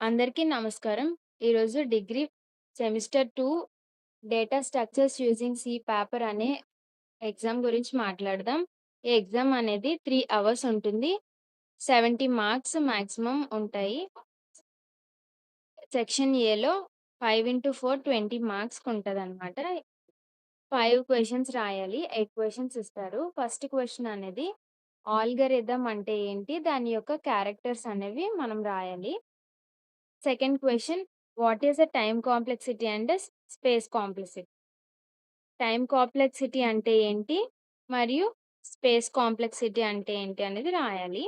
అందరికీ నమస్కారం. ఈరోజు degree semester 2 data structures using C paper అనే ఎగ్జామ్ గురించి మాట్లాడదాం. ఈ ఎగ్జామ్ అనేది 3 అవర్స్ ఉంటుంది. 70 మార్క్స్ మాక్సిమం ఉంటాయి. సెక్షన్ ఏలో 5/4 20 మార్క్స్‌కి ఉంటదనమాట. 5 క్వెషన్స్ రాయాలి. 8 క్వెషన్స్ ఇస్తారు. ఫస్ట్ క్వెషన్ అనేది ఆల్గరిథం అంటే ఏంటి? దాని యొక్క క్యారెక్టర్స్ అనేవి మనం రాయాలి. Second question what is the time complexity and space complexity? Time complexity అంటే ఏంటి? మరియు స్పేస్ కాంప్లెక్సిటీ అంటే ఏంటి అనేది రాయాలి.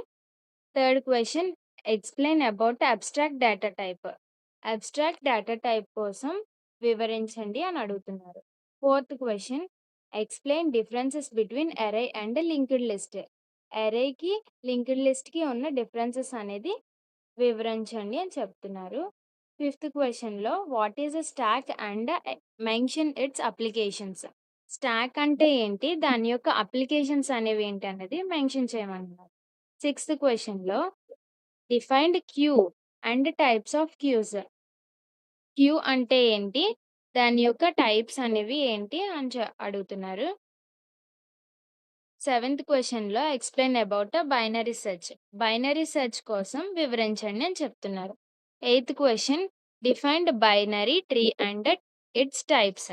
Third question explain about abstract data type. Abstract data type కోసం వివరించండి అని అడుగుతున్నారు. Fourth question explain differences between array and linked లిస్ట్. అర్రేకి, లింక్డ్ లిస్ట్‌కి ఉన్న డిఫరెన్సెస్ అనేది వివరించండి అని చెప్తున్నారు. ఫిఫ్త్ క్వెషన్‌లో what is a stack and mention its applications. Stack అంటే ఏంటి? దాని యొక్క అప్లికేషన్స్ అనేవి ఏంటి అన్నది మెన్షన్ చేయమన్నారు. సిక్స్త్ క్వెషన్‌లో defined queue and types of queues. Queue అంటే ఏంటి? దాని యొక్క టైప్స్ అనేవి ఏంటి అని అడుగుతున్నారు. సెవెంత్ క్వెషన్‌లో explain about binary search. Binary search కోసం వివరించండి అని చెప్తున్నారు. Eighth question defined binary tree and its types.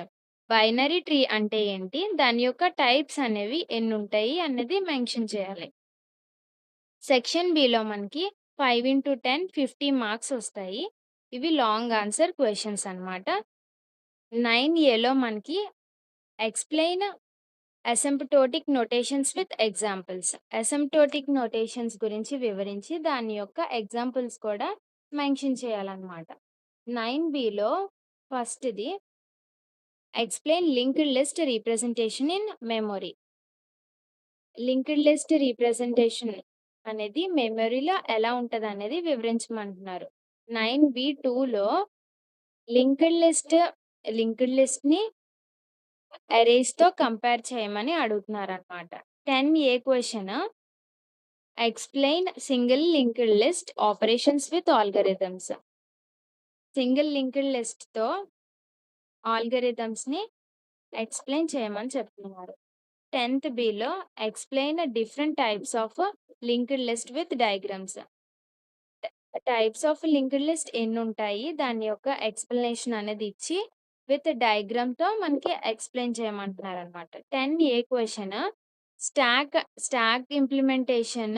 Binary tree అంటే ఏంటి? దాని యొక్క టైప్స్ అనేవి ఎన్నుంటాయి అన్నది మెన్షన్ చేయాలి. సెక్షన్ బిలో మనకి 5/10 50 మార్క్స్ వస్తాయి. ఇవి లాంగ్ ఆన్సర్ క్వెషన్స్ అన్నమాట. 9ఏలో మనకి explain asymptotic notations with examples. Asymptotic notations గురించి వివరించి దాని యొక్క ఎగ్జాంపుల్స్ కూడా మెన్షన్ చేయాలన్నమాట. 9బిలో ఫస్ట్‌ది explain linked list representation in memory. Linked list representation అనేది మెమరీలో ఎలా ఉంటదనేది వివరించమంటున్నారు. 9బి2లో లింక్డ్ లిస్ట్‌ని అరేస్‌తో కంపేర్ చేయమని అడుగుతున్నారనమాట. 10ఏ question explain single linked list operations with algorithms. Single linked లిస్ట్‌తో ఆల్గరిథమ్స్‌ని ఎక్స్‌ప్లెయిన్ చేయమని చెప్తున్నారు. 10థ్ బిలో explain different types of linked list with diagrams. Types of linked list ఎన్నుంటాయి? దాని యొక్క ఎక్స్‌ప్లనేషన్ అనేది ఇచ్చి విత్ డయాగ్రామ్‌తో మనకి ఎక్స్‌ప్లెయిన్ చేయమంటున్నారనమాట. 10ఏ క్వెషన్ స్టాక్ ఇంప్లిమెంటేషన్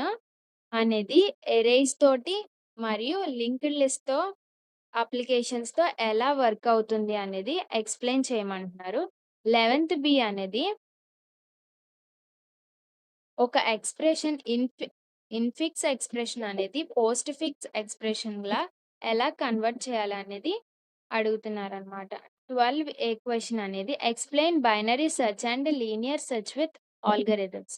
అనేది అరేస్ తోటి మరియు లింక్డ్ లిస్ట్‌తో అప్లికేషన్స్‌తో ఎలా వర్క్ అవుతుంది అనేది ఎక్స్‌ప్లెయిన్ చేయమంటున్నారు. 11థ్ బి అనేది ఒక ఎక్స్‌ప్రెషన్ ఇన్ఫిక్స్ ఎక్స్‌ప్రెషన్ అనేది పోస్ట్ ఫిక్స్ ఎక్స్‌ప్రెషన్‌లా ఎలా కన్వర్ట్ చేయాలనేది అడుగుతున్నారనమాట. 12ఏ క్వెషన్ అనేది explain binary search and linear search with algorithms.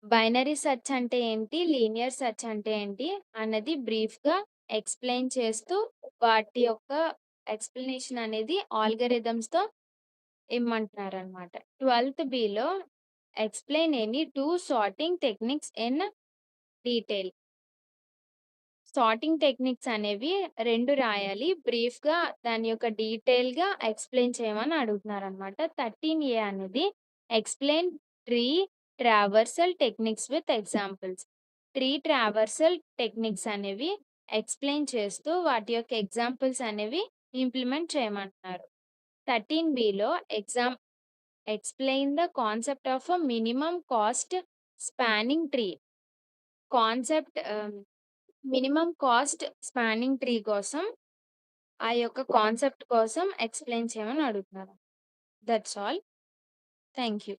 Binary search అంటే ఏంటి? లీనియర్ సెర్చ్ అంటే ఏంటి? అన్నది బ్రీఫ్‌గా ఎక్స్‌ప్లెయిన్ చేస్తూ వాటి యొక్క ఎక్స్‌ప్లనేషన్ అనేది ఆల్గరిథమ్స్‌తో ఇమ్మంటున్నారనమాట. 12థ్ బిలో explain any 2 sorting techniques in detail. Sorting techniques అనేవి 2 రాయాలి. బ్రీఫ్‌గా దాని యొక్క డీటెయిల్‌గా ఎక్స్‌ప్లెయిన్ చేయమని అడుగుతున్నారనమాట. 13ఏ అనేది explain tree traversal techniques with examples. Tree traversal techniques అనేవి ఎక్స్‌ప్లెయిన్ చేస్తూ వాటి యొక్క ఎగ్జాంపుల్స్ అనేవి ఇంప్లిమెంట్ చేయమంటున్నారు. 13బిలో explain the concept of a minimum cost spanning tree. Concept minimum cost spanning tree కోసం ఆ యొక్క కాన్సెప్ట్ కోసం ఎక్స్‌ప్లెయిన్ చేయమని అడుగుతున్నారు. That's all. Thank you.